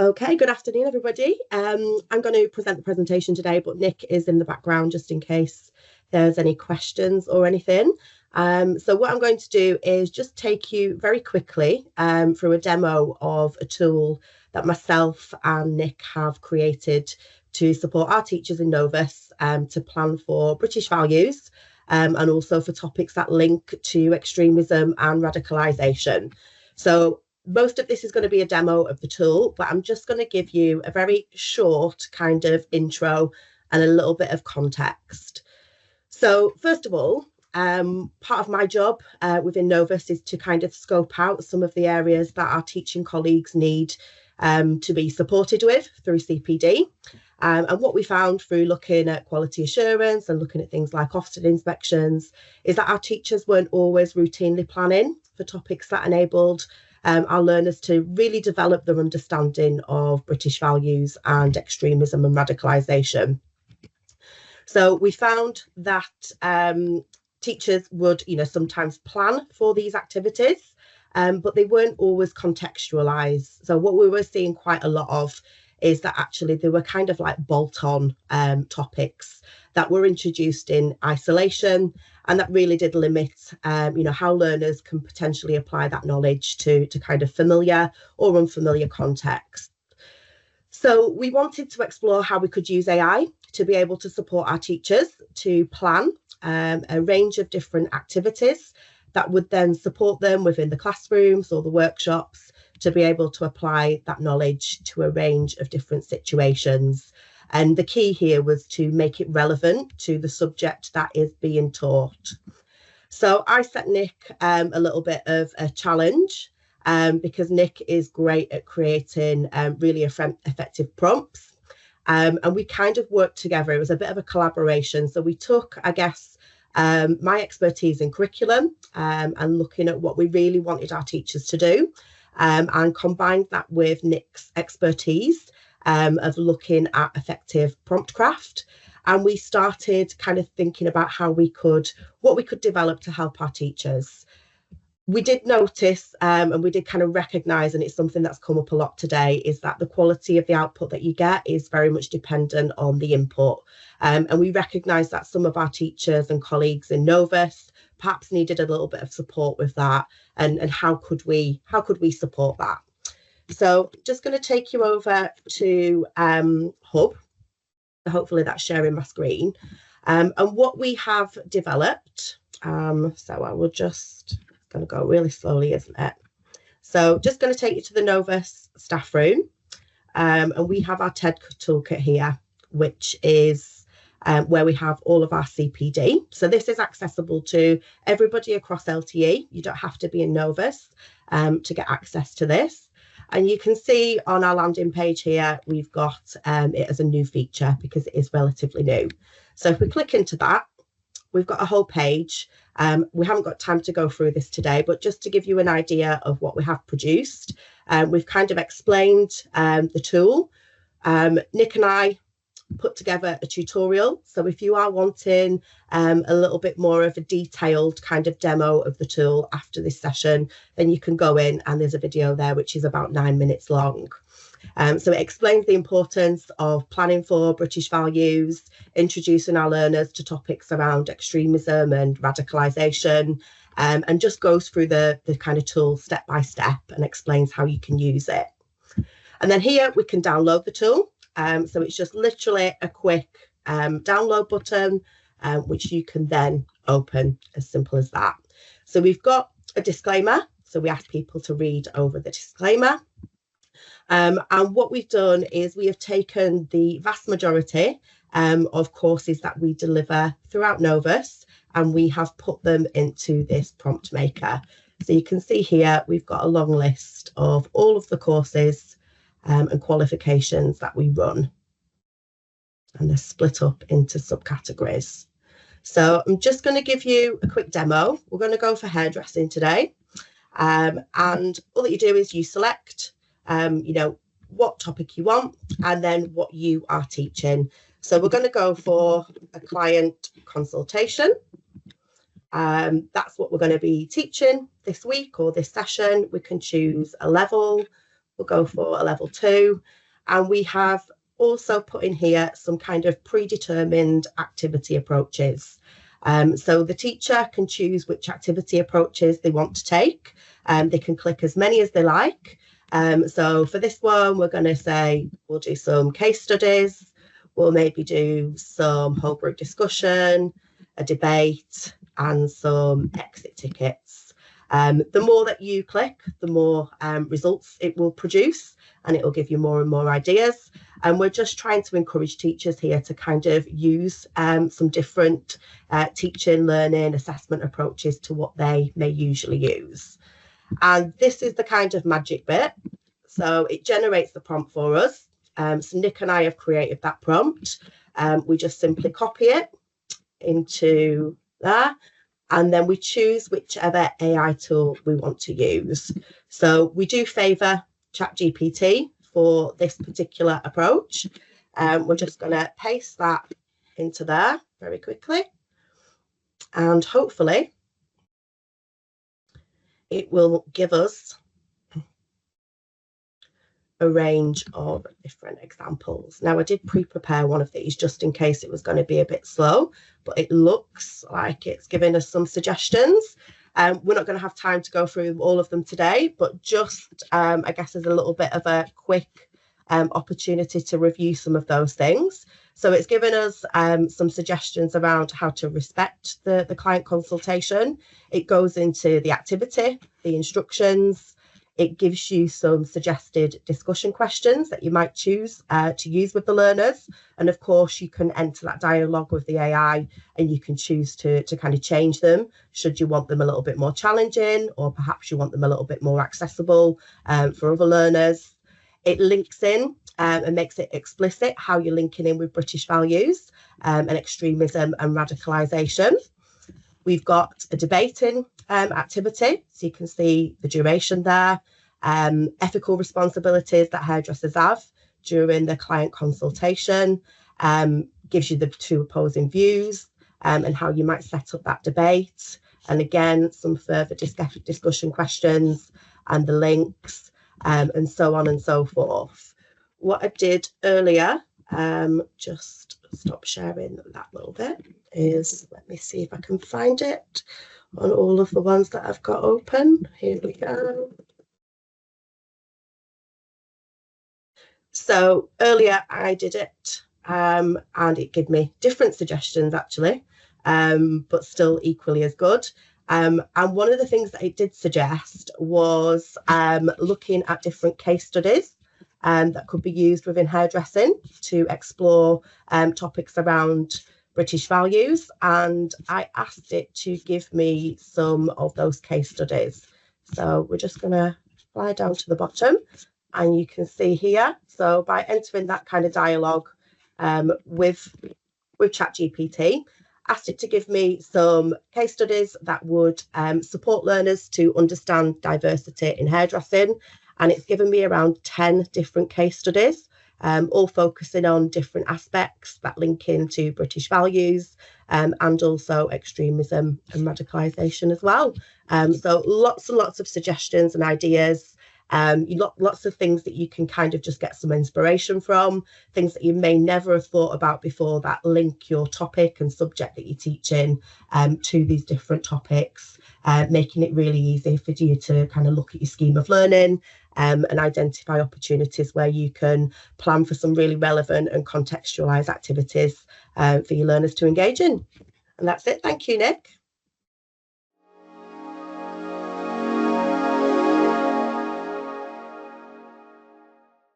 Okay, good afternoon, everybody. I'm going to present the presentation today, but Nick is in the background just in case there's any questions or anything. So what I'm going to do is just take you very quickly through a demo of a tool that myself and Nick have created to support our teachers in Novus to plan for British values and also for topics that link to extremism and radicalisation. So most of this is going to be a demo of the tool, but I'm just going to give you a very short kind of intro and a little bit of context. So first of all, part of my job within Novus is to kind of scope out some of the areas that our teaching colleagues need to be supported with through CPD. And what we found through looking at quality assurance and looking at things like Ofsted inspections is that our teachers weren't always routinely planning for topics that enabled our learners to really develop their understanding of British values and extremism and radicalisation. So we found that teachers would, sometimes plan for these activities, but they weren't always contextualised. So what we were seeing quite a lot of is that actually they were kind of like bolt-on topics that were introduced in isolation, and that really did limit, how learners can potentially apply that knowledge to kind of familiar or unfamiliar context. So we wanted to explore how we could use AI to be able to support our teachers to plan a range of different activities that would then support them within the classrooms or the workshops to be able to apply that knowledge to a range of different situations. And the key here was to make it relevant to the subject that is being taught. So I set Nick a little bit of a challenge because Nick is great at creating really effective prompts. And we kind of worked together. It was a bit of a collaboration. So we took, my expertise in curriculum and looking at what we really wanted our teachers to do and combined that with Nick's expertise of looking at effective prompt craft. And we started kind of thinking about what we could develop to help our teachers. We did notice and we did kind of recognise, and it's something that's come up a lot today, is that the quality of the output that you get is very much dependent on the input. And we recognise that some of our teachers and colleagues in Novus perhaps needed a little bit of support with that. And how could we support that? So just going to take you over to Hub. Hopefully that's sharing my screen. And what we have developed, so I will just, it's going to go really slowly, isn't it? So just going to take you to the Novus staff room. And we have our TED Toolkit here, which is where we have all of our CPD. So this is accessible to everybody across LTE. You don't have to be in Novus to get access to this. And you can see on our landing page here, we've got it as a new feature because it is relatively new. So if we click into that, we've got a whole page. We haven't got time to go through this today, but just to give you an idea of what we have produced, we've kind of explained the tool. Nick and I put together a tutorial. So if you are wanting a little bit more of a detailed kind of demo of the tool after this session, then you can go in and there's a video there which is about 9 minutes long. So it explains the importance of planning for British values, introducing our learners to topics around extremism and radicalisation, and just goes through the kind of tool step by step and explains how you can use it. And then here we can download the tool. So it's just literally a quick download button, which you can then open, as simple as that. So we've got a disclaimer. So we ask people to read over the disclaimer. And what we've done is we have taken the vast majority of courses that we deliver throughout Novus, and we have put them into this prompt maker. So you can see here, we've got a long list of all of the courses and qualifications that we run, and they're split up into subcategories. So I'm just going to give you a quick demo. We're going to go for hairdressing today, and all that you do is you select what topic you want and then what you are teaching. So we're going to go for a client consultation. That's what we're going to be teaching this week or this session. We can choose a level. We'll go for a level 2. And we have also put in here some kind of predetermined activity approaches. So the teacher can choose which activity approaches they want to take. They can click as many as they like. So for this one, we're going to say we'll do some case studies. We'll maybe do some whole group discussion, a debate, and some exit tickets. The more that you click, the more results it will produce, and it will give you more and more ideas. And we're just trying to encourage teachers here to kind of use some different teaching, learning, assessment approaches to what they may usually use. And this is the kind of magic bit. So it generates the prompt for us. So Nick and I have created that prompt. We just simply copy it into there, and then we choose whichever AI tool we want to use. So we do favour ChatGPT for this particular approach. We're just going to paste that into there very quickly, and hopefully it will give us a range of different examples. Now, I did pre-prepare one of these just in case it was going to be a bit slow, but it looks like it's giving us some suggestions. We're not going to have time to go through all of them today, but just, I guess, as a little bit of a quick opportunity to review some of those things. So it's given us some suggestions around how to respect the client consultation. It goes into the activity, the instructions. It gives you some suggested discussion questions that you might choose to use with the learners. And of course, you can enter that dialogue with the AI, and you can choose to kind of change them should you want them a little bit more challenging, or perhaps you want them a little bit more accessible for other learners. It links in and makes it explicit how you're linking in with British values and extremism and radicalisation. We've got a debating activity, so you can see the duration there, ethical responsibilities that hairdressers have during the client consultation, gives you the two opposing views and how you might set up that debate. And again, some further discussion questions and the links and so on and so forth. What I did earlier, just stop sharing that little bit, is let me see if I can find it on all of the ones that I've got open. Here we go. So earlier I did it and it gave me different suggestions actually, but still equally as good. And one of the things that it did suggest was looking at different case studies that could be used within hairdressing to explore topics around British values, and I asked it to give me some of those case studies. So we're just going to fly down to the bottom, and you can see here. So by entering that kind of dialogue with ChatGPT, asked it to give me some case studies that would support learners to understand diversity in hairdressing, and it's given me around 10 different case studies. All focusing on different aspects that link into British values and also extremism and radicalisation as well. So lots and lots of suggestions and ideas, lots of things that you can kind of just get some inspiration from, things that you may never have thought about before that link your topic and subject that you're teaching to these different topics, making it really easy for you to kind of look at your scheme of learning and identify opportunities where you can plan for some really relevant and contextualised activities for your learners to engage in. And that's it. Thank you, Nick.